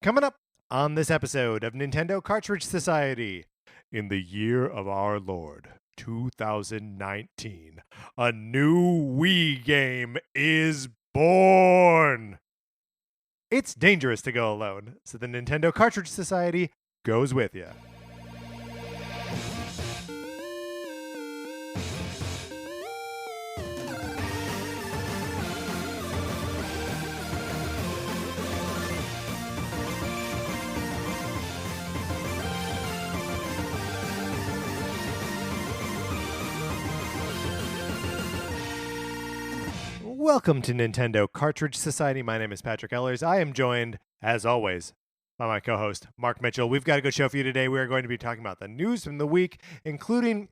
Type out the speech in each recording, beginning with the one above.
Coming up on this episode of Nintendo Cartridge Society, in the year of our Lord, 2019, a new Wii game is born. It's dangerous to go alone, so the Nintendo Cartridge Society goes with you. Welcome to Nintendo Cartridge Society. My name is Patrick Ellers. I am joined, as always, by my co-host, Mark Mitchell. We've got a good show for you today. We are going to be talking about the news from the week, including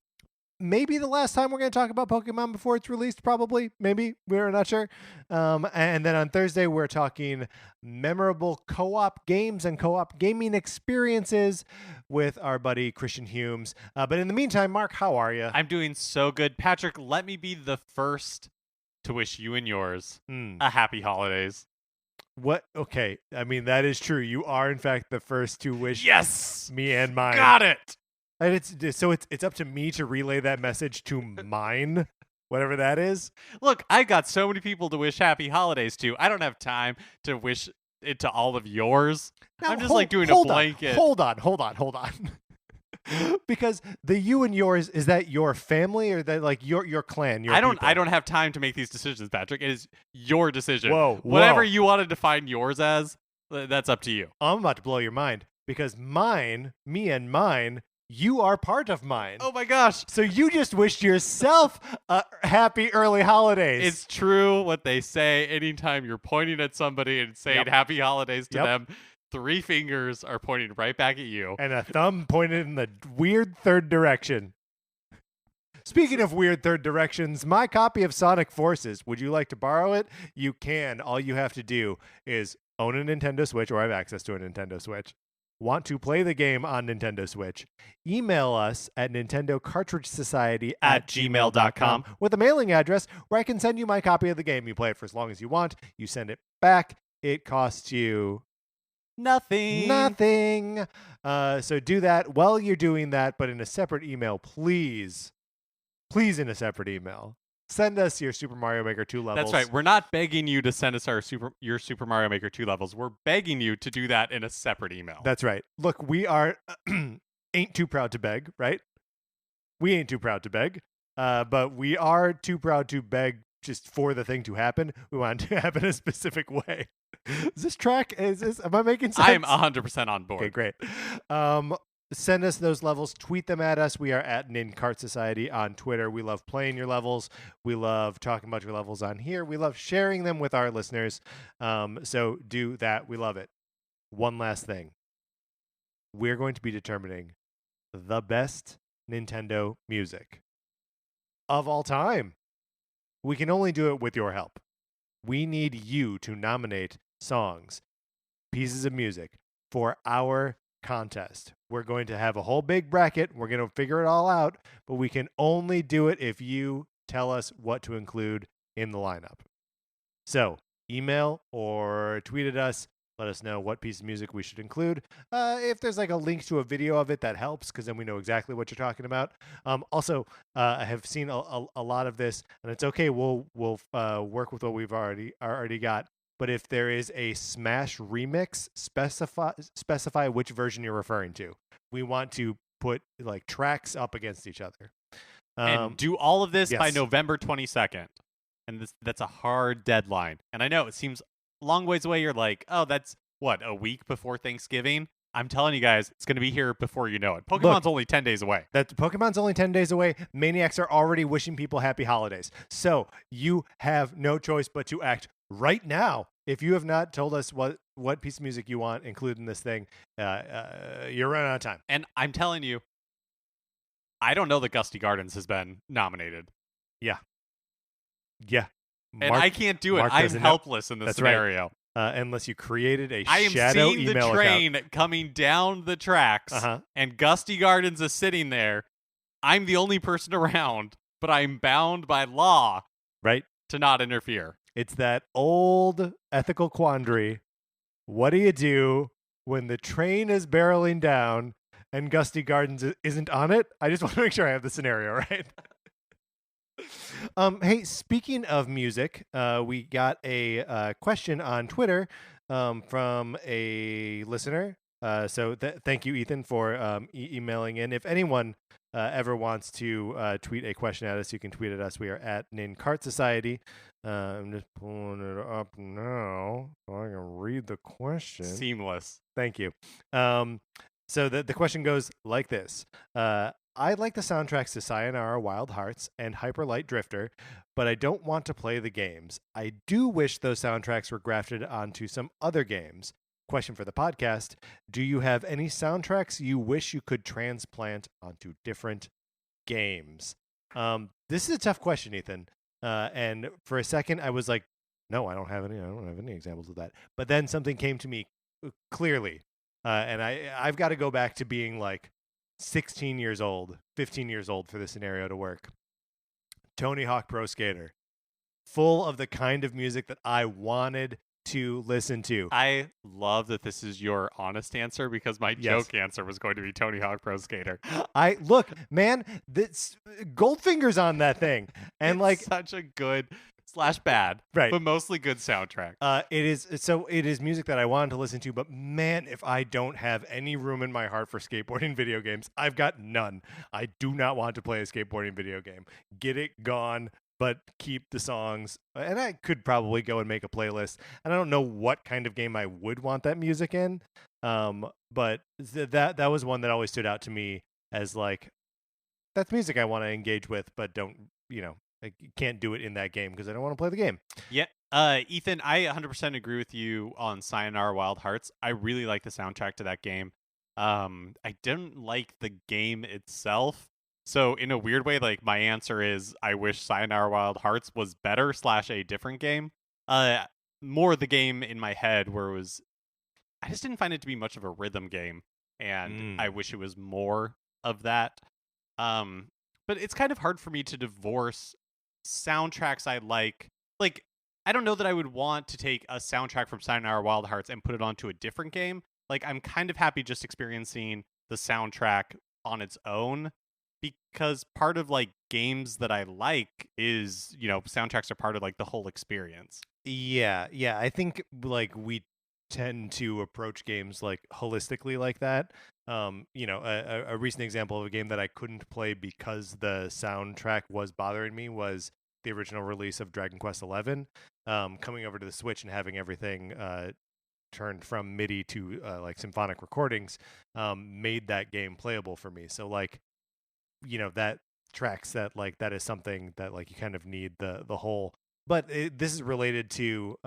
maybe the last time we're going to talk about Pokemon before it's released, probably. Maybe. We're not sure. And then on Thursday, we're talking memorable co-op games and co-op gaming experiences with our buddy Christian Humes. But in the meantime, Mark, how are you? I'm doing so good. Patrick, let me be the first to wish you and yours a happy holidays. What? Okay. I mean, that is true. You are, in fact, the first to wish me and mine. Got it. And it's up to me to relay that message to mine, whatever that is. Look, I got so many people to wish happy holidays to. I don't have time to wish it to all of yours. Now, I'm just doing a blanket. Hold on. Because the you and yours, is that your family or that like your clan? Your I don't people? have time to make these decisions, Patrick. It is your decision. Whoa. Whatever you want to define yours as, that's up to you. I'm about to blow your mind because me and mine, you are part of mine. Oh my gosh. So you just wished yourself a happy early holidays. It's true what they say. Anytime you're pointing at somebody and saying happy holidays to them, 3 fingers are pointing right back at you. And a thumb pointed in the weird third direction. Speaking of weird third directions, my copy of Sonic Forces, would you like to borrow it? You can. All you have to do is own a Nintendo Switch or have access to a Nintendo Switch. Want to play the game on Nintendo Switch? Email us at nintendocartridgesociety@gmail.com with a mailing address where I can send you my copy of the game. You play it for as long as you want. You send it back. It costs you Nothing. So do that while you're doing that, but in a separate email, please in a separate email. Send us your Super Mario Maker 2 levels. That's right. We're not begging you to send us your Super Mario Maker 2 levels. We're begging you to do that in a separate email. That's right. Look, we are ain't too proud to beg, right? We ain't too proud to beg, but we are too proud to beg just for the thing to happen. We want it to happen a specific way. Is this track? Am I making sense? I am 100% on board. Okay, great. Send us those levels. Tweet them at us. We are at NinCart Society on Twitter. We love playing your levels. We love talking about your levels on here. We love sharing them with our listeners. So do that. We love it. One last thing. We're going to be determining the best Nintendo music of all time. We can only do it with your help. We need you to nominate songs, pieces of music for our contest. We're going to have a whole big bracket. We're going to figure it all out, but we can only do it if you tell us what to include in the lineup. So email or tweet at us. Let us know what piece of music we should include. If there's like a link to a video of it, that helps because then we know exactly what you're talking about. Also, I have seen a lot of this, and it's okay. We'll work with what we've already got. But if there is a Smash remix, specify which version you're referring to. We want to put like tracks up against each other. And do all of this by yes. November 22nd. And that's a hard deadline. And I know it seems a long ways away. You're like, oh, that's what, a week before Thanksgiving? I'm telling you guys, it's going to be here before you know it. Pokemon's only 10 days away. Pokemon's only 10 days away. Maniacs are already wishing people happy holidays. So you have no choice but to act right now. If you have not told us what piece of music you want included in this thing, you're running out of time. And I'm telling you, I don't know that Gusty Gardens has been nominated. Yeah. And I can't do it. I'm helpless in this scenario. Right. Unless you created a I am shadow seeing email the train account. coming down the tracks, and Gusty Gardens is sitting there. I'm the only person around, but I'm bound by law, right, to not interfere. It's that old ethical quandary. What do you do when the train is barreling down and Gusty Gardens isn't on it. I just want to make sure I have the scenario right. Hey, speaking of music, we got a question on Twitter from a listener. So thank you, Ethan, for emailing in. If anyone ever wants to tweet a question at us, you can tweet at us. We are at Nin Cart Society. I'm just pulling it up now so I can read the question. Seamless. Thank you. So the question goes like this. I like the soundtracks to Sayonara Wild Hearts and Hyper Light Drifter, but I don't want to play the games. I do wish those soundtracks were grafted onto some other games. Question for the podcast. Do you have any soundtracks you wish you could transplant onto different games? This is a tough question, Ethan. And for a second, I was like, no, I don't have any examples of that. But then something came to me clearly. And I've got to go back to being like 16 years old, 15 years old for this scenario to work. Tony Hawk Pro Skater. Full of the kind of music that I wanted to listen to. I love that this is your honest answer because my joke answer was going to be Tony Hawk Pro Skater. Look, man, this Goldfinger's on that thing. And it's like such a good / bad, right, but mostly good soundtrack. It is music that I wanted to listen to, but man, if I don't have any room in my heart for skateboarding video games, I've got none. I do not want to play a skateboarding video game. Get it gone, but keep the songs. And I could probably go and make a playlist. And I don't know what kind of game I would want that music in. But that was one that always stood out to me as like, that's music I want to engage with, but don't, I can't do it in that game because I don't want to play the game. Yeah. Ethan, I 100% agree with you on Sayonara Wild Hearts. I really like the soundtrack to that game. I didn't like the game itself. So in a weird way, like my answer is I wish Sayonara Wild Hearts was better / a different game. More the game in my head where it was, I just didn't find it to be much of a rhythm game. And I wish it was more of that. But it's kind of hard for me to divorce soundtracks I like. Like, I don't know that I would want to take a soundtrack from Sayonara Wild Hearts and put it onto a different game. Like, I'm kind of happy just experiencing the soundtrack on its own because part of like games that I like is, soundtracks are part of like the whole experience. Yeah. I think like we tend to approach games like holistically like that. A recent example of a game that I couldn't play because the soundtrack was bothering me was the original release of Dragon Quest XI. Coming over to the Switch and having everything turned from MIDI to like symphonic recordings made that game playable for me. So like, that tracks that like that is something that like you kind of need the whole. But this is related to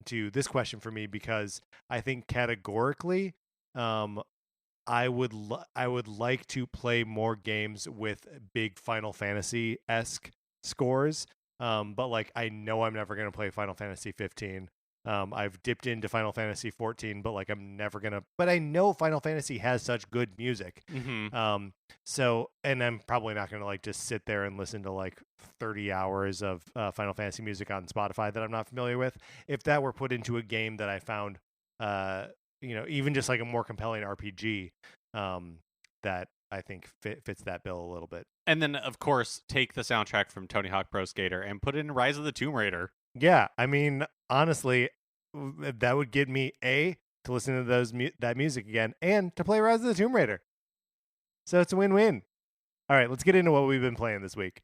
this question for me because I think categorically I would like to play more games with big Final Fantasy-esque scores. But like I know I'm never going to play Final Fantasy 15. I've dipped into Final Fantasy 14, but like I'm never going to, but I know Final Fantasy has such good music. Mm-hmm. So, and I'm probably not going to like just sit there and listen to like 30 hours of Final Fantasy music on Spotify that I'm not familiar with. If that were put into a game that I found, even just like a more compelling RPG, that I think fits that bill a little bit. And then, of course, take the soundtrack from Tony Hawk Pro Skater and put it in Rise of the Tomb Raider. Yeah, I mean, honestly, that would get me to listen to that music again and to play Rise of the Tomb Raider. So it's a win-win. All right, let's get into what we've been playing this week.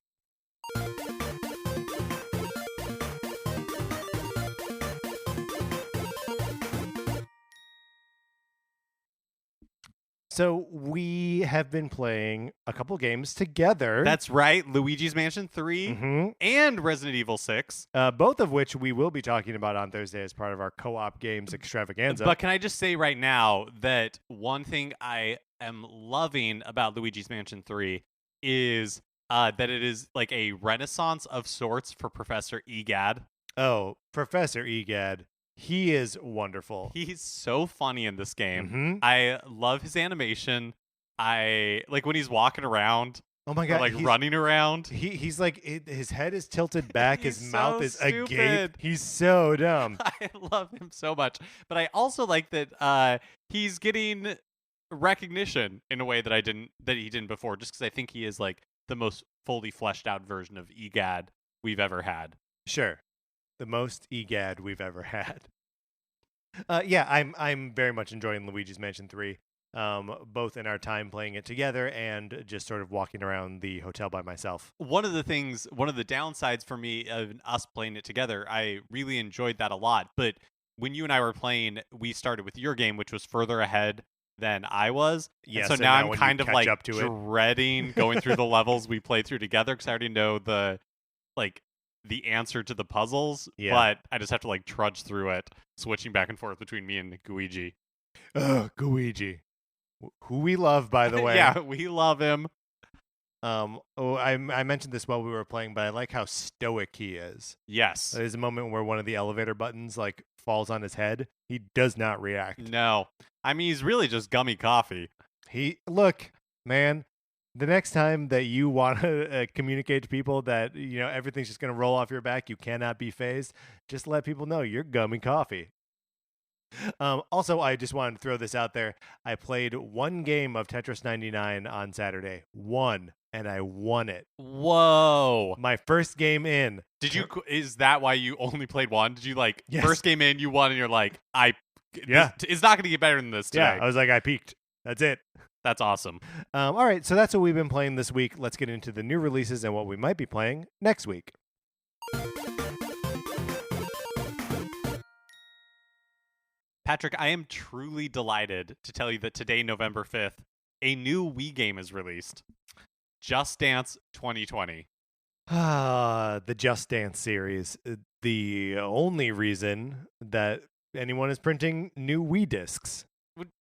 So we have been playing a couple games together. That's right. Luigi's Mansion 3 and Resident Evil 6. Both of which we will be talking about on Thursday as part of our co-op games extravaganza. But can I just say right now that one thing I am loving about Luigi's Mansion 3 is that it is like a renaissance of sorts for Professor Egad. Oh, Professor Egad. He is wonderful. He's so funny in this game. Mm-hmm. I love his animation. I like when he's walking around Oh my or god, like running around. He's like his head is tilted back, his He's mouth so is agape. stupid. He's so dumb. I love him so much, but I also like that he's getting recognition in a way that he didn't before, just because I think he is like the most fully fleshed out version of EGAD we've ever had. Sure, the most EGAD we've ever had. Yeah, I'm very much enjoying Luigi's Mansion 3. Both in our time playing it together and just sort of walking around the hotel by myself. One of the downsides for me of us playing it together, I really enjoyed that a lot. But when you and I were playing, we started with your game, which was further ahead than I was. Yes, and so now I'm when kind you of catch like up to it. dreading going through the levels we played through together because I already know the answer to the puzzles. Yeah. But I just have to like trudge through it, switching back and forth between me and Guigi. Guigi. Who we love, by the way. Yeah, we love him. I mentioned this while we were playing, but I like how stoic he is. Yes. There's a moment where one of the elevator buttons like falls on his head. He does not react. No. I mean, he's really just gummy coffee. Look, man, the next time that you want to communicate to people that, everything's just going to roll off your back, you cannot be phased, just let people know you're gummy coffee. Also, I just wanted to throw this out there. I played one game of Tetris 99 on Saturday. One, and I won it. Whoa. My first game in. Is that why you only played one? Did you Yes. First game in, you won, and you're like, Yeah. It's not going to get better than this today. Yeah, I was like, I peaked. That's it. That's awesome. All right, so that's what we've been playing this week. Let's get into the new releases and what we might be playing next week. Patrick, I am truly delighted to tell you that today, November 5th, a new Wii game is released. Just Dance 2020. The Just Dance series. The only reason that anyone is printing new Wii discs.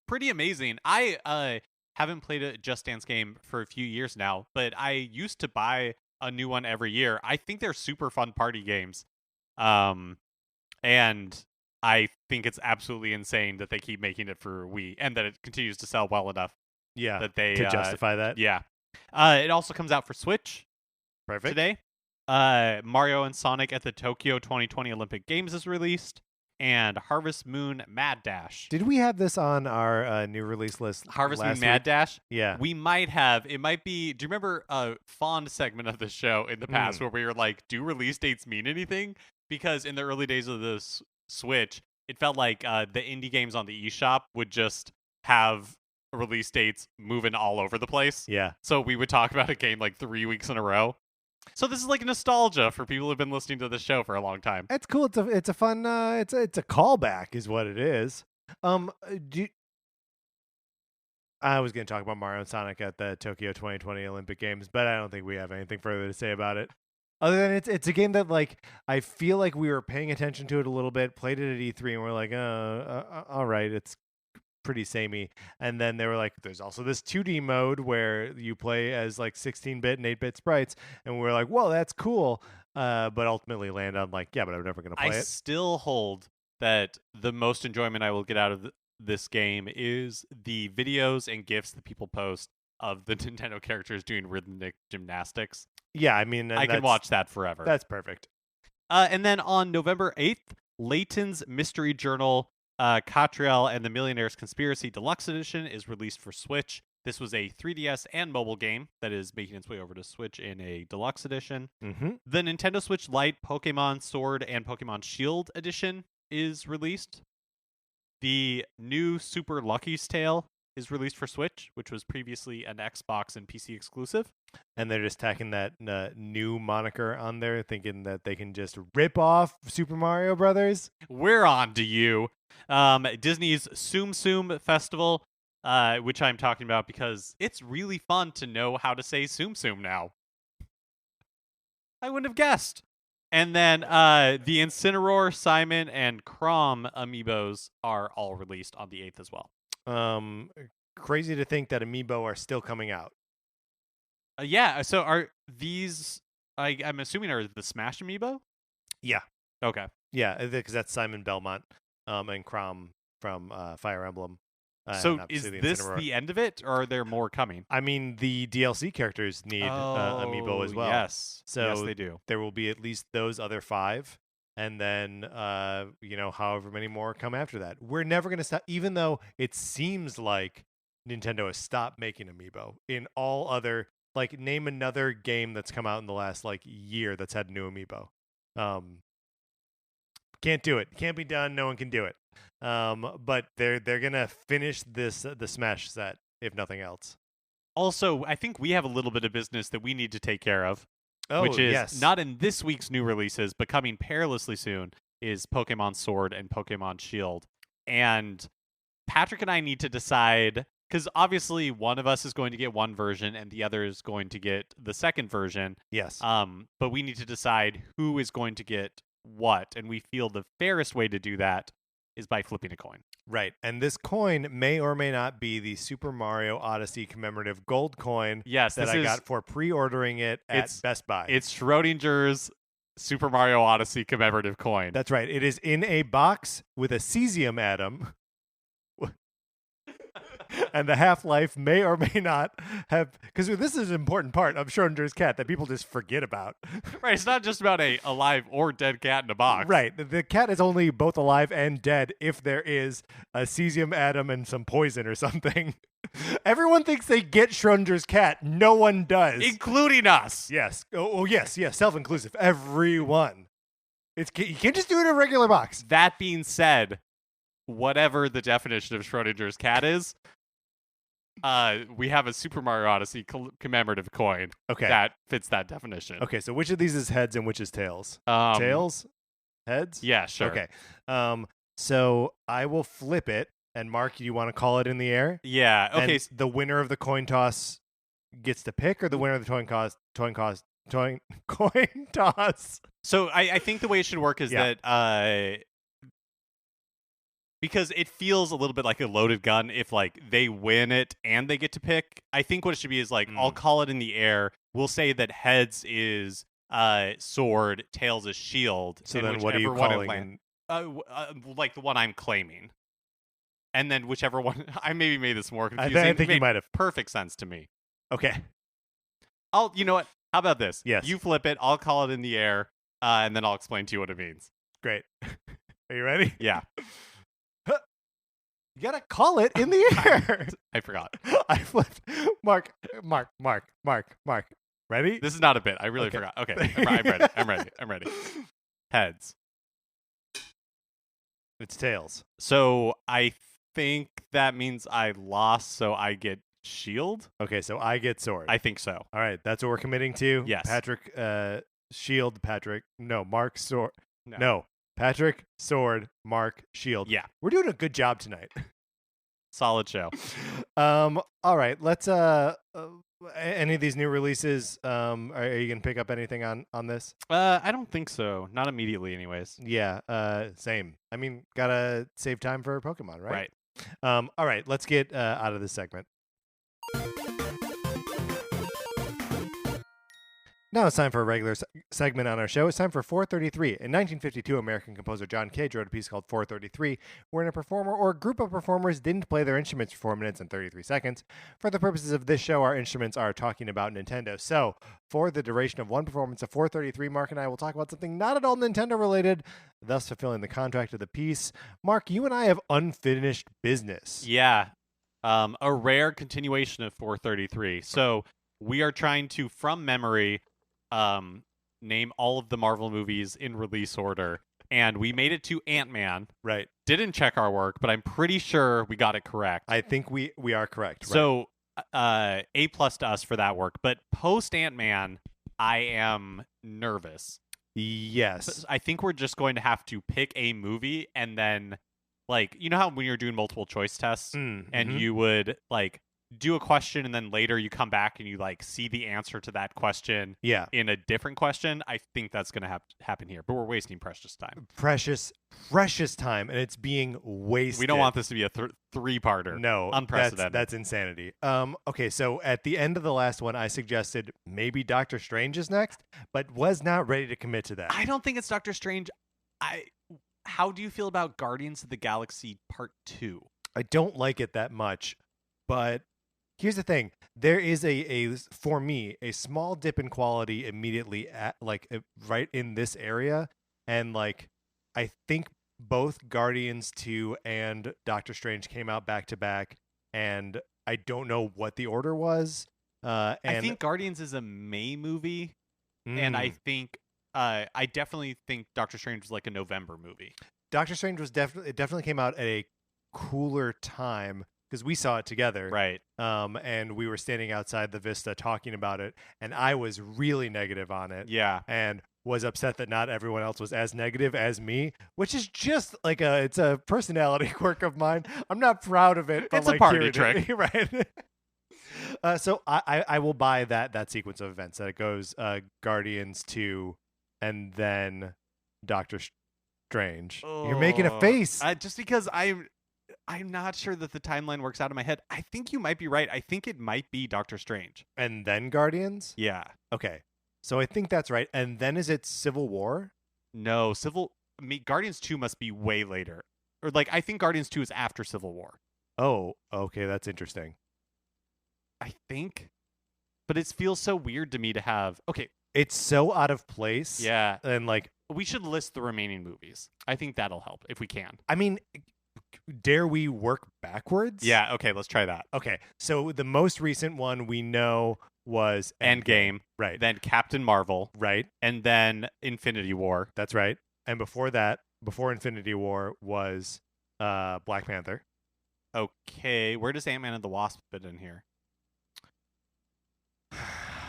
Pretty amazing. I haven't played a Just Dance game for a few years now, but I used to buy a new one every year. I think they're super fun party games. And I think it's absolutely insane that they keep making it for Wii and that it continues to sell well enough. Yeah, that they to justify that. Yeah. It also comes out for Switch. Perfect. Today. Mario and Sonic at the Tokyo 2020 Olympic Games is released, and Harvest Moon Mad Dash. Did we have this on our new release list? Harvest Moon last Mad week? Dash? Yeah. We might have. It might be. Do you remember a fond segment of the show in the past where we were like, do release dates mean anything? Because in the early days of the Switch, it felt like the indie games on the eShop would just have release dates moving all over the place. Yeah. So we would talk about a game like 3 weeks in a row. So this is like nostalgia for people who've been listening to the show for a long time. It's cool. It's a fun. It's a callback, is what it is. I was going to talk about Mario and Sonic at the Tokyo 2020 Olympic Games, but I don't think we have anything further to say about it. Other than it's a game that like I feel like we were paying attention to it a little bit, played it at E3, and we're like, all right, it's pretty samey. And then they were like, there's also this 2D mode where you play as like 16-bit and 8-bit sprites, and we were like, well, that's cool. But ultimately land on like, yeah, but I'm never going to play it. I still hold that the most enjoyment I will get out of this game is the videos and GIFs that people post of the Nintendo characters doing rhythmic gymnastics. Yeah, I mean, I can watch that forever. That's perfect. And then on November 8th, Layton's Mystery Journal, Catriel and the Millionaire's Conspiracy Deluxe Edition is released for Switch. This was a 3DS and mobile game that is making its way over to Switch in a deluxe edition. Mm-hmm. The Nintendo Switch Lite Pokemon Sword and Pokemon Shield Edition is released. The new Super Lucky's Tale is released for Switch, which was previously an Xbox and PC exclusive. And they're just tacking that new moniker on there, thinking that they can just rip off Super Mario Brothers. We're on to you. Disney's Tsum Tsum Festival, which I'm talking about because it's really fun to know how to say Tsum Tsum now. I wouldn't have guessed. And then the Incineroar, Simon, and Chrom amiibos are all released on the 8th as well. Crazy to think that amiibo are still coming out. Yeah, so are these, I'm assuming, are the Smash amiibo? Yeah. Okay. Yeah, because that's Simon Belmont and Chrom from Fire Emblem. So and is obviously this Incineroar. the end of it, or are there more coming? I mean, the DLC characters need amiibo as well. Yes. So yes, they do. there will be at least those other 5, and then however many more come after that. We're never going to stop, even though it seems like Nintendo has stopped making amiibo. In all other, like, name another game that's come out in the last year that's had new amiibo. Can't do it. Can't be done. No one can do it. But they're gonna finish the Smash set if nothing else. Also, I think we have a little bit of business that we need to take care of. Oh, which is yes. not in this week's new releases, but coming perilously soon is Pokemon Sword and Pokemon Shield. And Patrick and I need to decide, because obviously one of us is going to get one version and the other is going to get the second version. Yes. But we need to decide who is going to get what, and we feel the fairest way to do that is by flipping a coin. Right. And this coin may or may not be the Super Mario Odyssey commemorative gold coin Yes, that I got for pre-ordering it at Best Buy. It's Schrodinger's Super Mario Odyssey commemorative coin. That's right. It is in a box with a cesium atom. And the half-life may or may not have, because this is an important part of Schrodinger's cat that people just forget about. Right, it's not just about a alive or dead cat in a box. Right, the cat is only both alive and dead if there is a cesium atom and some poison or something. Everyone thinks they get Schrodinger's cat. No one does. Including us. Yes. Oh, yes, self-inclusive. Everyone. You can't just do it in a regular box. That being said, whatever the definition of Schrodinger's cat is, we have a Super Mario Odyssey commemorative coin that fits that definition. Okay, so which of these is heads and which is tails? Tails? Heads? Yeah, sure. Okay. So I will flip it, and Mark, do you want to call it in the air? Yeah. Okay. And the winner of the coin toss gets to pick, or the winner of the coin toss? So I think the way it should work is that because it feels a little bit like a loaded gun if they win it and they get to pick. I think what it should be is I'll call it in the air. We'll say that heads is sword, tails is shield. So then what are you calling? Like the one I'm claiming. And then whichever one I maybe made this more confusing. I think you might have. Perfect sense to me. Okay. You know what? How about this? Yes. You flip it, I'll call it in the air, and then I'll explain to you what it means. Great. Are you ready? Yeah. You gotta call it in the air. I forgot. I flipped. Mark. Ready? This is not a bit. I really forgot. Okay. I'm ready. Heads. It's tails. So I think that means I lost, so I get shield? Okay, so I get sword. I think so. All right, that's what we're committing to. Yes. Patrick, shield, Patrick. No, Mark, sword. No. Patrick, sword, Mark, shield. Yeah. We're doing a good job tonight. Solid show. All right, let's any of these new releases, are you going to pick up anything on this? I don't think so. Not immediately anyways. Yeah, same. I mean, got to save time for Pokemon, right? Right. All right, let's get out of this segment. Now it's time for a regular segment on our show. It's time for 433. In 1952, American composer John Cage wrote a piece called 433, wherein a performer or a group of performers didn't play their instruments for 4 minutes and 33 seconds. For the purposes of this show, our instruments are talking about Nintendo. So, for the duration of one performance of 433, Mark and I will talk about something not at all Nintendo-related, thus fulfilling the contract of the piece. Mark, you and I have unfinished business. Yeah. A rare continuation of 433. So, we are trying to, from memory, name all of the Marvel movies in release order, and we made it to Ant-Man. Right. Didn't check our work, but I'm pretty sure we got it correct. I think we are correct. Right. So, A+ to us for that work. But post Ant-Man, I am nervous. Yes. I think we're just going to have to pick a movie and then, you know how when you're doing multiple choice tests and you would do a question and then later you come back and you see the answer to that question in a different question. I think that's going to happen here, but we're wasting precious time. Precious time, and it's being wasted. We don't want this to be a three-parter. No, unprecedented. That's insanity. Okay, so at the end of the last one, I suggested maybe Doctor Strange is next, but was not ready to commit to that. I don't think it's Doctor Strange. How do you feel about Guardians of the Galaxy Part 2? I don't like it that much, but here's the thing: there is for me a small dip in quality immediately at right in this area, and like I think both Guardians 2 and Doctor Strange came out back to back, and I don't know what the order was. I And think Guardians is a May movie, and I think I definitely think Doctor Strange was like a November movie. Doctor Strange was definitely came out at a cooler time because we saw it together, Right. and we were standing outside the Vista talking about it, and I was really negative on it, Yeah. and was upset that not everyone else was as negative as me, which is just like it's a personality quirk of mine. I'm not proud of it, but It's a like, party here it is, trick. right? So I will buy that sequence of events that it goes Guardians 2 and then Doctor Strange. You're making a face. Just because I'm not sure that the timeline works out in my head. I think you might be right. I think it might be Doctor Strange. And then Guardians? Yeah. Okay. So I think that's right. And then is it Civil War? No, Guardians 2 must be way later. Or like I think Guardians 2 is after Civil War. Oh, okay, that's interesting. I think. But it feels so weird to me to have. Okay. It's so out of place. Yeah. And like We should list the remaining movies. I think that'll help if we can. I mean, dare we work backwards? Yeah, okay, let's try that. Okay. So the most recent one we know was Endgame, Right. then Captain Marvel, Right. and then Infinity War. That's right. And before that, before Infinity War was Black Panther. Okay, where does Ant-Man and the Wasp fit in here?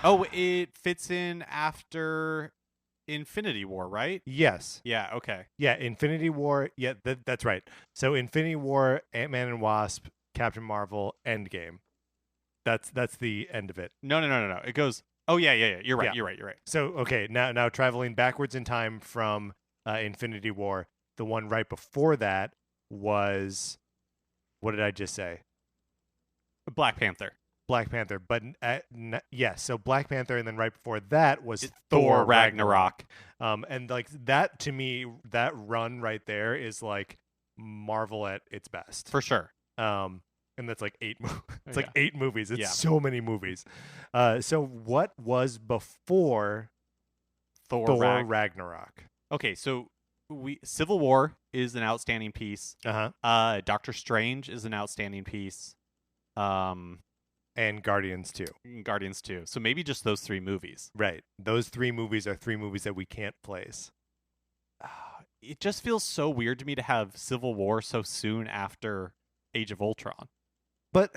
Oh, it fits in after Infinity War, right? Yes. Yeah, okay. Yeah, Infinity War. Yeah, that's right. So Infinity War, Ant-Man and Wasp, Captain Marvel, Endgame. That's the end of it. No. It goes. Oh yeah. You're right. Yeah. You're right. So okay, now traveling backwards in time from Infinity War, the one right before that was, what did I just say? Black Panther. Black Panther, but yes, so Black Panther, and then right before that was It's Thor Ragnarok. And like that to me, that run right there is like Marvel at its best For sure. And that's like eight. It's like Yeah. 8 movies. It's Yeah. so many movies. So what was before Thor Ragnarok? Okay, so Civil War is an outstanding piece. Doctor Strange is an outstanding piece. And Guardians 2. Guardians 2. So maybe just those 3 movies. Right. Those 3 movies are 3 movies that we can't place. It just feels so weird to me to have Civil War so soon after Age of Ultron. But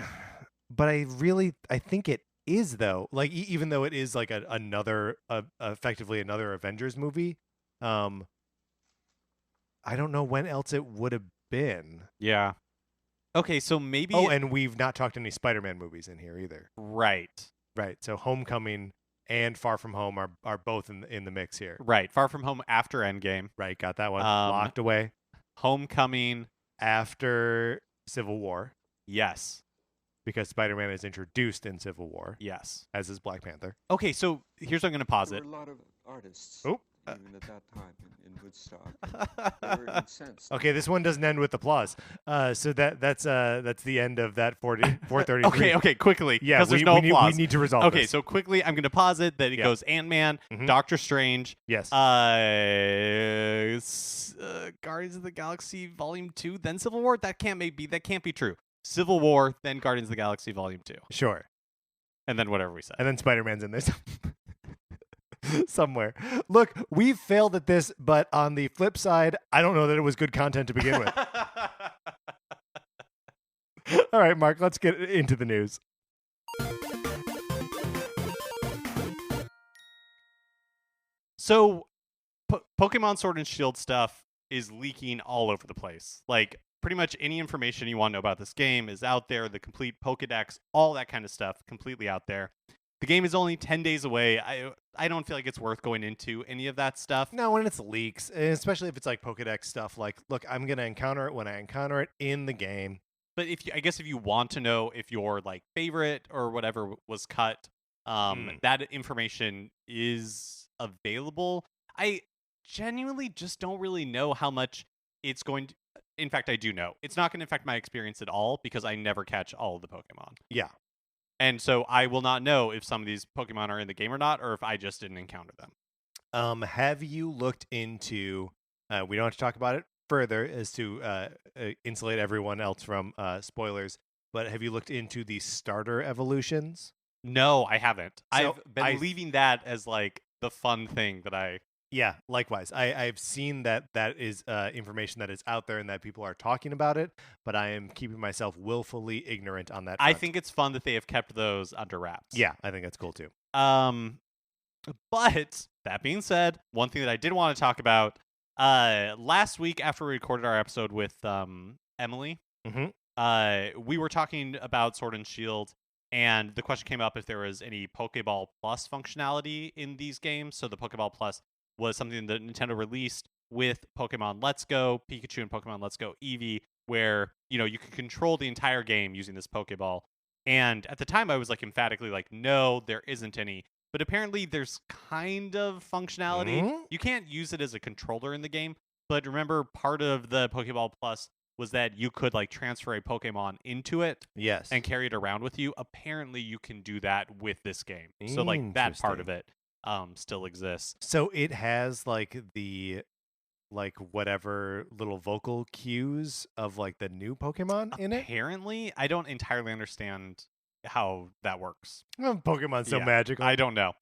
I think it is, though. Like even though it is like another effectively another Avengers movie, I don't know when else it would have been. Yeah. Okay, so maybe. Oh, and we've not talked any Spider-Man movies in here either. Right. So Homecoming and Far From Home are both in the mix here. Right. Far From Home after Endgame. Right, got that one locked away. Homecoming after Civil War. Yes. Because Spider-Man is introduced in Civil War. Yes. As is Black Panther. Okay, so here's what I'm going to posit. There were a lot of artists. Oh. Even at that time in Woodstock. They were incensed. Okay, this one doesn't end with applause. So that's the end of that 433. Okay, quickly. Yeah, because there's no applause. We need to resolve Okay, this. so quickly, I'm going to posit that it goes Ant-Man, Doctor Strange. Yes. Guardians of the Galaxy Volume 2, then Civil War. That can't be true. Civil War, then Guardians of the Galaxy Volume 2. Sure. And then whatever we said. And then Spider-Man's in there somewhere. Look, we've failed at this, but on the flip side, I don't know that it was good content to begin with. All right, Mark, let's get into the news. So, Pokemon Sword and Shield stuff is leaking all over the place. Like, pretty much any information you want to know about this game is out there. The complete Pokedex, all that kind of stuff, completely out there. The game is only 10 days away. I don't feel like it's worth going into any of that stuff. No, when it's leaks, especially if it's like Pokedex stuff, like, look, I'm going to encounter it when I encounter it in the game. But I guess if you want to know if your like favorite or whatever was cut, that information is available. I genuinely just don't really know how much it's going to, in fact, I do know. It's not going to affect my experience at all because I never catch all of the Pokemon. Yeah. And so I will not know if some of these Pokemon are in the game or not, or if I just didn't encounter them. Have you looked into? We don't have to talk about it further as to insulate everyone else from spoilers. But have you looked into the starter evolutions? No, I haven't. So I've been leaving that as like the fun thing that I. Yeah, likewise. I've seen that is information that is out there and that people are talking about it, but I am keeping myself willfully ignorant on that front. I think it's fun that they have kept those under wraps. Yeah, I think that's cool too. But that being said, one thing that I did want to talk about last week after we recorded our episode with Emily, we were talking about Sword and Shield, and the question came up if there was any Pokeball Plus functionality in these games. So the Pokeball Plus was something that Nintendo released with Pokemon Let's Go, Pikachu, and Pokemon Let's Go Eevee, where you can control the entire game using this Pokeball. And at the time, I was like emphatically like, no, there isn't any. But apparently, there's kind of functionality. You can't use it as a controller in the game. But remember, part of the Pokeball Plus was that you could like transfer a Pokemon into it, yes, and carry it around with you. Apparently, you can do that with this game. So like that part of it still exists. So it has like the whatever little vocal cues of like the new Pokemon in it. Apparently, I don't entirely understand how that works. Pokemon's so magical. I don't know.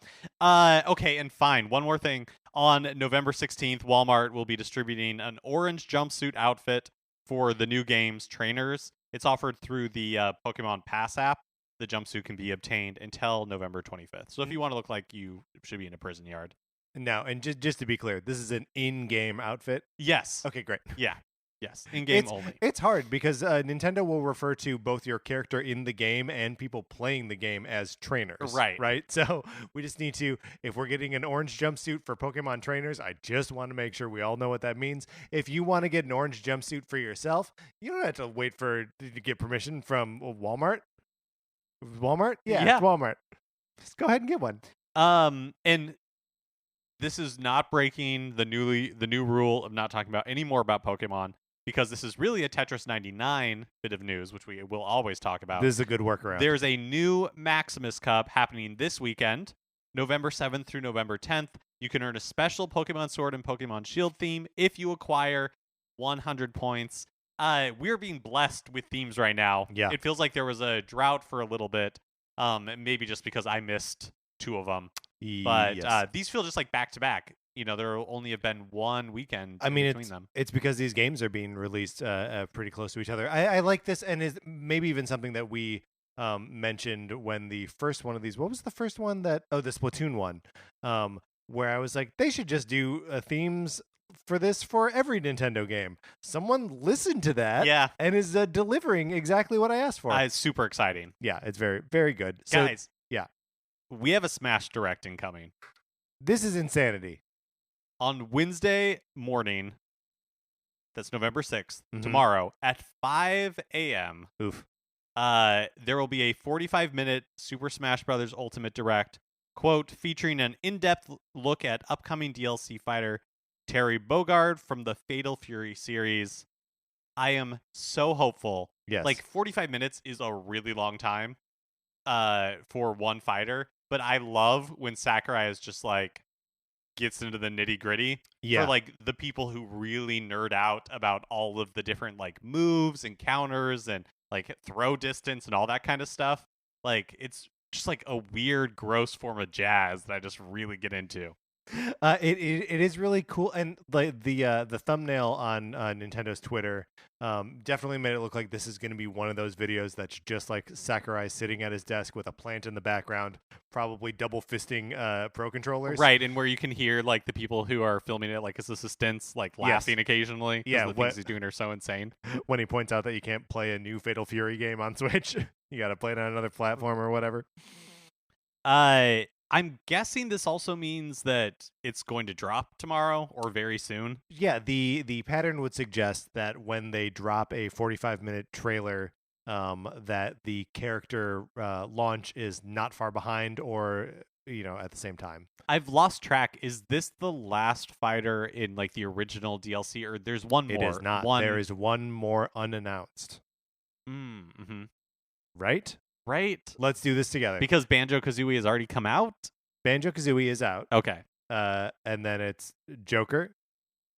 Okay, and fine. One more thing. On November 16th, Walmart will be distributing an orange jumpsuit outfit for the new game's trainers. It's offered through the Pokemon Pass app. The jumpsuit can be obtained until November 25th. So if you want to look like you should be in a prison yard. Now, and just to be clear, this is an in-game outfit? Yes. Okay, great. Yeah. Yes. In-game only. It's hard because Nintendo will refer to both your character in the game and people playing the game as trainers. Right. Right? So we just need to, if we're getting an orange jumpsuit for Pokemon trainers, I just want to make sure we all know what that means. If you want to get an orange jumpsuit for yourself, you don't have to wait to get permission from Walmart. Walmart? Yeah, it's Walmart. Just go ahead and get one. And this is not breaking the new rule of not talking about any more about Pokemon, because this is really a Tetris 99 bit of news, which we will always talk about. This is a good workaround. There's a new Maximus Cup happening this weekend, November 7th through November 10th. You can earn a special Pokemon Sword and Pokemon Shield theme if you acquire 100 points. We're being blessed with themes right now. Yeah. It feels like there was a drought for a little bit, maybe just because I missed 2 of them. But yes. These feel just like back-to-back. There only have been one weekend between them. It's because these games are being released pretty close to each other. I like this, and is maybe even something that we mentioned when the first one of these. What was the first one the Splatoon one, where I was like, they should just do themes for this for every Nintendo game. Someone listened to that, and is delivering exactly what I asked for. It's super exciting. Yeah, it's very, very good. Guys, yeah, we have a Smash Direct incoming. This is insanity. On Wednesday morning, that's November 6th, tomorrow, at 5 a.m., there will be a 45-minute Super Smash Bros. Ultimate Direct, quote, featuring an in-depth look at upcoming DLC fighter Terry Bogard from the Fatal Fury series. I am so hopeful. Yes. Like, 45 minutes is a really long time for one fighter, but I love when Sakurai is just like, gets into the nitty gritty for like the people who really nerd out about all of the different like moves and counters and like throw distance and all that kind of stuff. Like, it's just like a weird, gross form of jazz that I just really get into. It is really cool, and the thumbnail on Nintendo's Twitter definitely made it look like this is going to be one of those videos that's just like Sakurai sitting at his desk with a plant in the background, probably double fisting Pro controllers. Right, and where you can hear like the people who are filming it, like his assistants, like laughing occasionally. Yeah, the things he's doing are so insane. When he points out that you can't play a new Fatal Fury game on Switch, you got to play it on another platform or whatever. I'm guessing this also means that it's going to drop tomorrow or very soon. Yeah, the pattern would suggest that when they drop a 45-minute trailer, that the character launch is not far behind or at the same time. I've lost track. Is this the last fighter in like the original DLC, or there's one more? It is not. There is one more unannounced. Mm-hmm. Right? Right. Let's do this together. Because Banjo-Kazooie has already come out? Banjo-Kazooie is out. Okay. And then it's Joker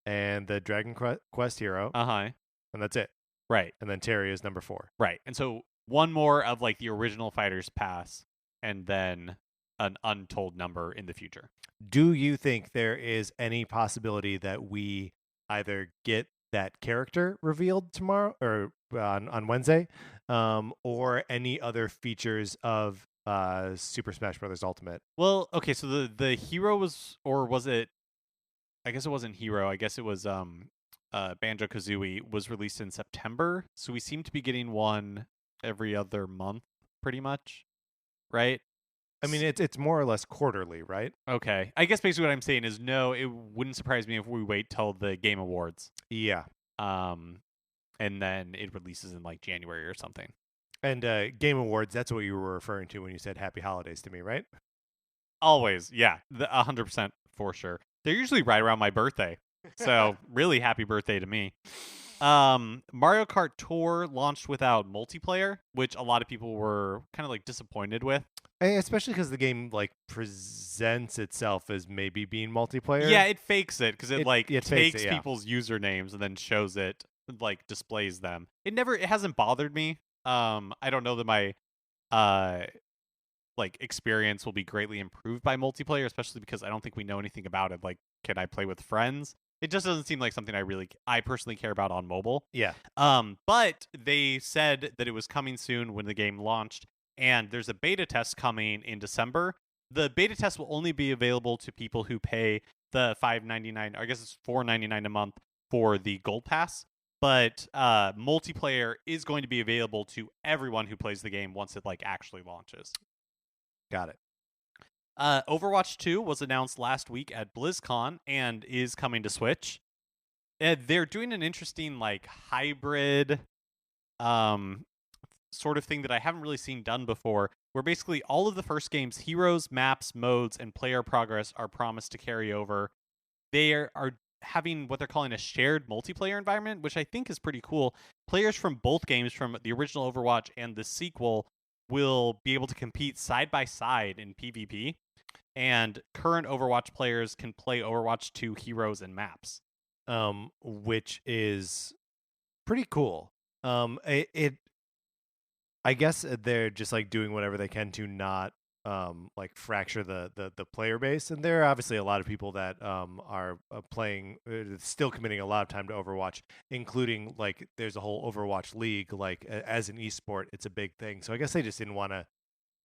and the Dragon Quest hero. Uh-huh. And that's it. Right. And then Terry is number 4. Right. And so one more of like the original fighters pass, and then an untold number in the future. Do you think there is any possibility that we either get that character revealed tomorrow or on Wednesday, or any other features of Super Smash Bros. Ultimate? Well, okay, so the hero was, or was it? I guess it wasn't hero. I guess it was Banjo-Kazooie was released in September, so we seem to be getting one every other month, pretty much, right? I mean, it's more or less quarterly, right? Okay. I guess basically what I'm saying is no, it wouldn't surprise me if we wait till the Game Awards. Yeah. And then it releases in like January or something. And Game Awards, that's what you were referring to when you said Happy Holidays to me, right? Always. Yeah. 100% for sure. They're usually right around my birthday. So really happy birthday to me. Mario Kart Tour launched without multiplayer, which a lot of people were kind of like disappointed with. Especially because the game like presents itself as maybe being multiplayer. Yeah, it fakes it because it takes takes it, yeah. people's usernames and then shows it, like displays them. It hasn't bothered me. I don't know that my like experience will be greatly improved by multiplayer, especially because I don't think we know anything about it. Like, can I play with friends? It just doesn't seem like something I personally care about on mobile. Yeah. But they said that it was coming soon when the game launched, and there's a beta test coming in December. The beta test will only be available to people who pay the $5.99, I guess it's $4.99 a month for the Gold Pass. But multiplayer is going to be available to everyone who plays the game once it like actually launches. Got it. Overwatch 2 was announced last week at BlizzCon and is coming to Switch. They're doing an interesting like hybrid sort of thing that I haven't really seen done before, where basically all of the first game's heroes, maps, modes, and player progress are promised to carry over. They are having what they're calling a shared multiplayer environment, which I think is pretty cool. Players from both games, from the original Overwatch and the sequel, will be able to compete side by side in PvP, and current Overwatch players can play Overwatch 2 heroes and maps. Which is pretty cool. I guess they're just like doing whatever they can to not like fracture the player base, and there are obviously a lot of people that are playing, still committing a lot of time to Overwatch, including like there's a whole Overwatch league, like as an esport, it's a big thing. So I guess they just didn't want to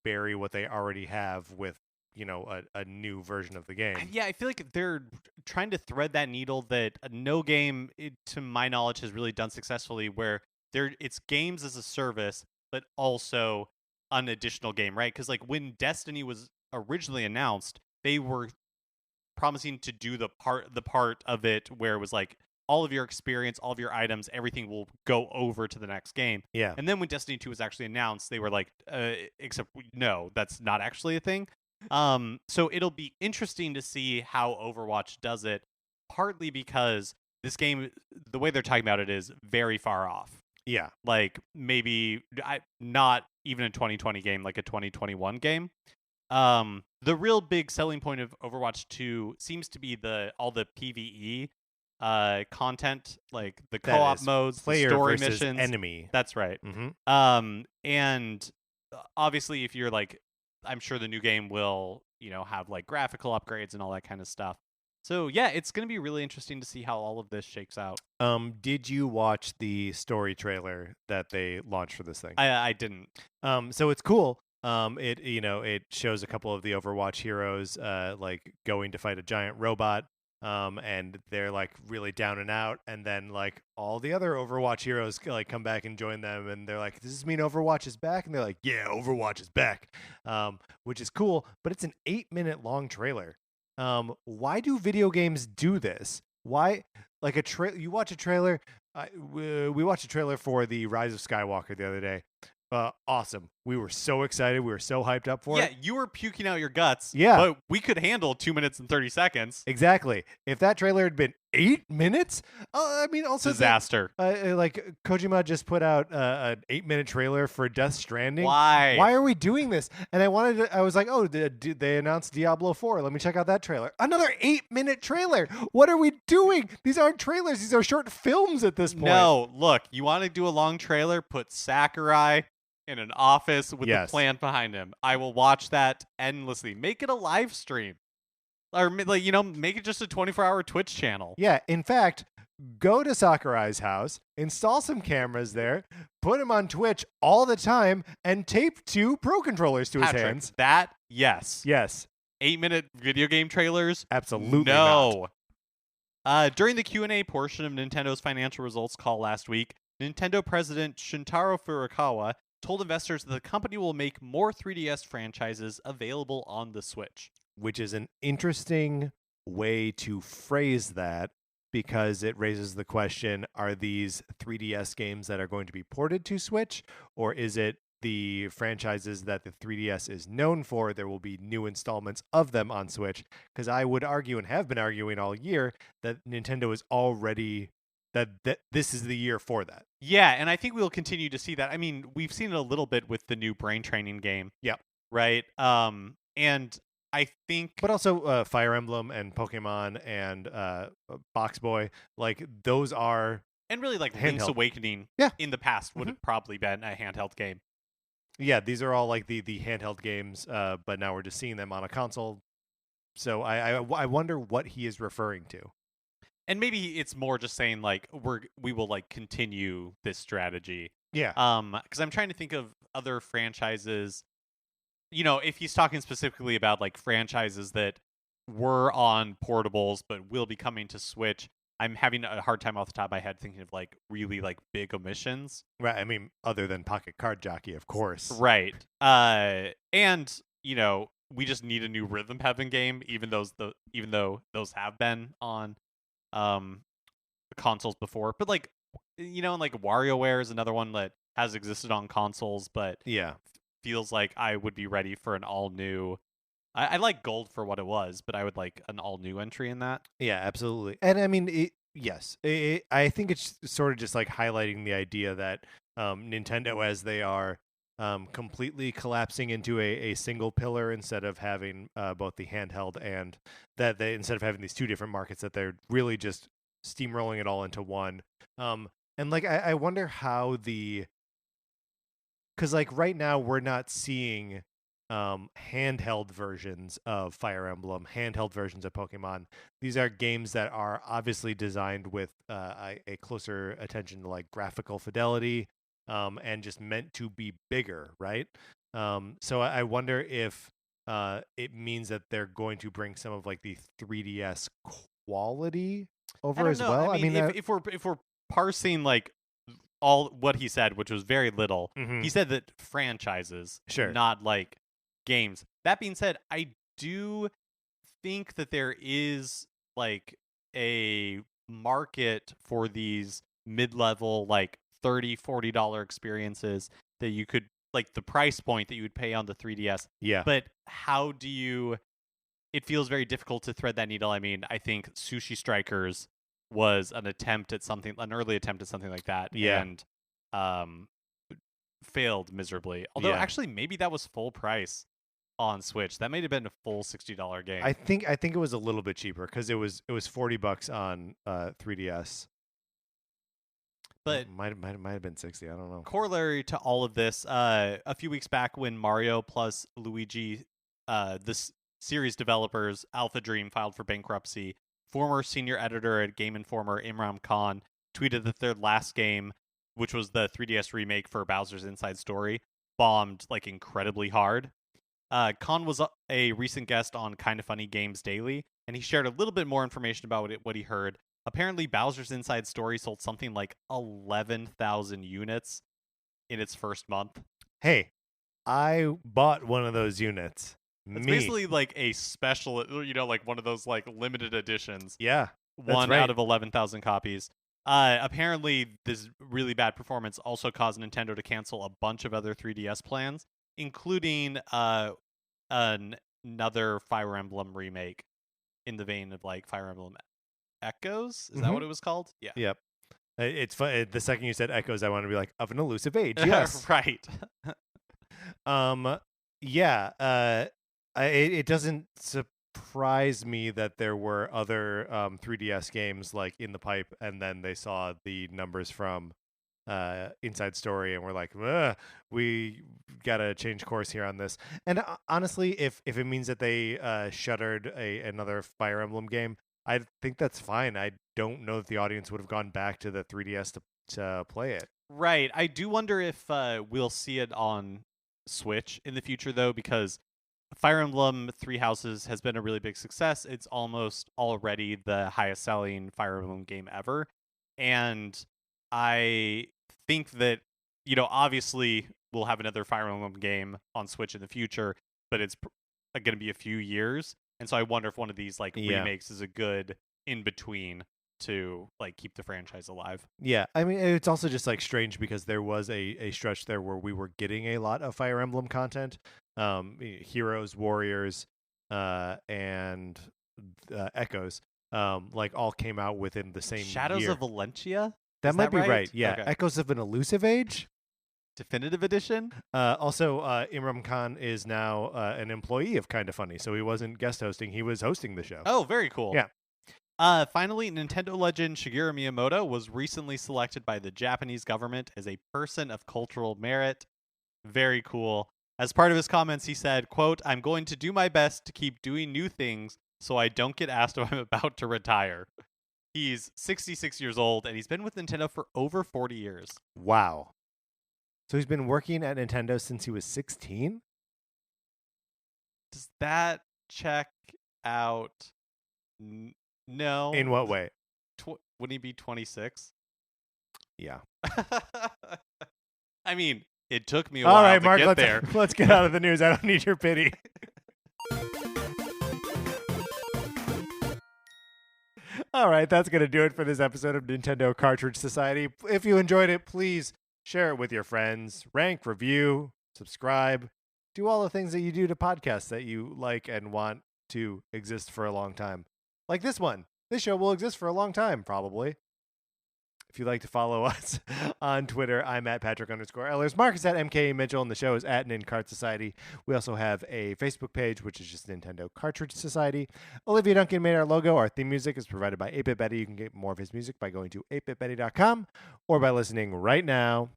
bury what they already have with a new version of the game. Yeah, I feel like they're trying to thread that needle that no game, to my knowledge, has really done successfully, where it's games as a service, but also an additional game, right? Because like when Destiny was originally announced, they were promising to do the part of it where it was like all of your experience, all of your items, everything will go over to the next game. Yeah. And then when Destiny 2 was actually announced, they were like, except no, that's not actually a thing. So it'll be interesting to see how Overwatch does it, partly because this game, the way they're talking about it, is very far off. Yeah. Like maybe not even a 2020 game, like a 2021 game. The real big selling point of Overwatch 2 seems to be all the PvE content, like the co-op modes, the story missions. Enemy. That's right. Mm-hmm. And obviously if you're like, I'm sure the new game will, have like graphical upgrades and all that kind of stuff. So yeah, it's going to be really interesting to see how all of this shakes out. Did you watch the story trailer that they launched for this thing? I didn't. So it's cool. It shows a couple of the Overwatch heroes like going to fight a giant robot. And they're like really down and out, and then like all the other Overwatch heroes like come back and join them, and they're like, does this mean Overwatch is back? And they're like, yeah, Overwatch is back. Which is cool, but it's an 8-minute long trailer. Why do video games do this? Why, like you watch a trailer? We watched a trailer for the Rise of Skywalker the other day. Awesome. We were so excited. We were so hyped up for Yeah, it. you were puking out your guts. Yeah. But we could handle 2 minutes and 30 seconds. Exactly. If that trailer had been 8 minutes, I mean, also Disaster. like Kojima just put out an 8-minute trailer for Death Stranding. Why? Why are we doing this? And I was like, oh, they announced Diablo 4. Let me check out that trailer. Another 8-minute trailer. What are we doing? These aren't trailers. These are short films at this point. No, look, you want to do a long trailer? Put Sakurai in an office with Yes. a plan behind him. I will watch that endlessly. Make it a live stream. Or, like, make it just a 24-hour Twitch channel. Yeah, in fact, go to Sakurai's house, install some cameras there, put him on Twitch all the time, and tape 2 Pro controllers to his Patrick, hands. that, yes. Yes, 8-minute video game trailers? absolutely No. not. During the Q&A portion of Nintendo's financial results call last week, Nintendo President Shintaro Furukawa told investors that the company will make more 3DS franchises available on the Switch. Which is an interesting way to phrase that because it raises the question, are these 3DS games that are going to be ported to Switch, or is it the franchises that the 3DS is known for? There will be new installments of them on Switch, because I would argue and have been arguing all year that Nintendo is already that this is the year for that. Yeah, and I think we'll continue to see that. I mean, we've seen it a little bit with the new brain training game. Yep. Right? And I think... But also Fire Emblem and Pokemon and Box Boy, like those are... And really, like, Link's Handheld. Awakening Yeah. in the past would have probably been a handheld game. Yeah, these are all like the handheld games, but now we're just seeing them on a console. So I wonder what he is referring to. And maybe it's more just saying, like, we will, like, continue this strategy. Yeah. Because I'm trying to think of other franchises. If he's talking specifically about, like, franchises that were on portables but will be coming to Switch, I'm having a hard time off the top of my head thinking of, like, really, like, big omissions. Right. I mean, other than Pocket Card Jockey, of course. Right. And, we just need a new Rhythm Heaven game, even though those have been on consoles before. But, like, and, like, WarioWare is another one that has existed on consoles, but Yeah. feels like I would be ready for an all-new... I like Gold for what it was, but I would like an all-new entry in that. Yeah, absolutely. And I mean, yes, I think it's sort of just like highlighting the idea that Nintendo, as they are completely collapsing into a single pillar instead of having both the handheld and that they, instead of having these 2 different markets, that they're really just steamrolling it all into one. And like, I wonder how because like right now we're not seeing handheld versions of Fire Emblem, handheld versions of Pokemon. These are games that are obviously designed with a closer attention to like graphical fidelity, and just meant to be bigger, right? So I wonder if it means that they're going to bring some of like the 3DS quality over as well. I mean, if we're parsing like all what he said, which was very little, Mhm. he said that franchises, Sure. not like games. That being said, I do think that there is like a market for these mid-level, like $30-$40 experiences that you could, like, the price point that you would pay on the 3DS. Yeah. But how do you... It feels very difficult to thread that needle. I mean, I think Sushi Strikers was an early attempt at something like that. Yeah. And failed miserably. Although, Yeah. actually, maybe that was full price on Switch. That might have been a full $60 game. I think it was a little bit cheaper because it was $40 on 3DS. But might have been 60. I don't know. corollary to all of this, a few weeks back when Mario plus Luigi, this series developers, Alpha Dream, filed for bankruptcy, former senior editor at Game Informer Imran Khan tweeted that their last game, which was the 3DS remake for Bowser's Inside Story, bombed like incredibly hard. Khan was a recent guest on Kinda Funny Games Daily, and he shared a little bit more information about what he heard. Apparently, Bowser's Inside Story sold something like 11,000 units in its first month. Hey, I bought one of those units. It's Me. basically like a special, like one of those like limited editions. Yeah. One right. out of 11,000 copies. Apparently, this really bad performance also caused Nintendo to cancel a bunch of other 3DS plans. including another Fire Emblem remake in the vein of like Fire Emblem Echoes. Is that what it was called? Yeah. Yep. It's fun. The second you said Echoes, I want to be like, of an elusive age. Yes. Right. Yeah. It doesn't surprise me that there were other 3DS games like in the pipe, and then they saw the numbers from Inside Story and we're like, we gotta change course here on this. And honestly, if it means that they shuttered another Fire Emblem game, I think that's fine. I don't know that the audience would have gone back to the 3DS to play it. Right. I do wonder if we'll see it on Switch in the future, though, because Fire Emblem Three Houses has been a really big success. It's almost already the highest selling Fire Emblem game ever. And I think that, obviously we'll have another Fire Emblem game on Switch in the future, but it's going to be a few years. And so I wonder if one of these remakes is a good in between to keep the franchise alive. Yeah, I mean, it's also just strange because there was a stretch there where we were getting a lot of Fire Emblem content, Heroes, Warriors, and Echoes, all came out within the same Shadows year. of Valentia. That might be right. Yeah, Okay. Echoes of an Elusive Age. Definitive Edition. Also, Imran Khan is now an employee of Kinda Funny, so he wasn't guest hosting; he was hosting the show. Oh, very cool. Yeah. Finally, Nintendo legend Shigeru Miyamoto was recently selected by the Japanese government as a person of cultural merit. Very cool. As part of his comments, he said, quote, "I'm going to do my best to keep doing new things so I don't get asked if I'm about to retire." He's 66 years old, and he's been with Nintendo for over 40 years. Wow. So he's been working at Nintendo since he was 16? Does that check out? No. In what way? Wouldn't he be 26? Yeah. I mean, it took me a All while right, to Mark, get let's, there. let's get out of the news. I don't need your pity. All right, that's going to do it for this episode of Nintendo Cartridge Society. If you enjoyed it, please share it with your friends, rank, review, subscribe, do all the things that you do to podcasts that you like and want to exist for a long time. Like this one. This show will exist for a long time, probably. If you'd like to follow us on Twitter, I'm at Patrick_Ellers. Mark is at MK Mitchell, and the show is at NinCart Society. We also have a Facebook page, which is just Nintendo Cartridge Society. Olivia Duncan made our logo. Our theme music is provided by 8-Bit Betty. You can get more of his music by going to 8bitbetty.com or by listening right now.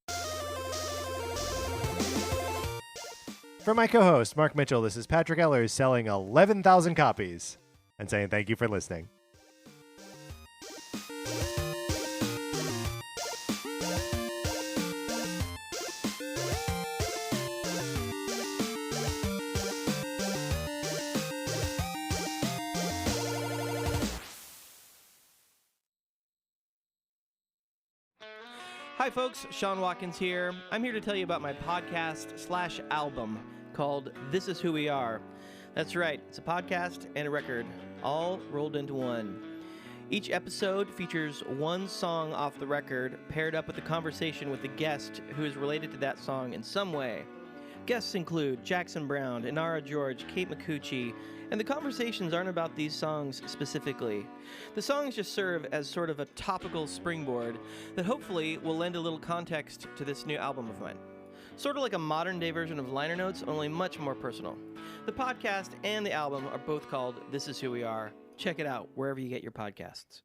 For my co-host, Mark Mitchell, this is Patrick Ellers selling 11,000 copies and saying thank you for listening. Hi folks, Sean Watkins here. I'm here to tell you about my podcast/album called This Is Who We Are. That's right, it's a podcast and a record, all rolled into one. Each episode features one song off the record paired up with a conversation with a guest who is related to that song in some way. Guests include Jackson Browne, Inara George, Kate Micucci, and the conversations aren't about these songs specifically. The songs just serve as sort of a topical springboard that hopefully will lend a little context to this new album of mine. Sort of like a modern-day version of liner notes, only much more personal. The podcast and the album are both called This Is Who We Are. Check it out wherever you get your podcasts.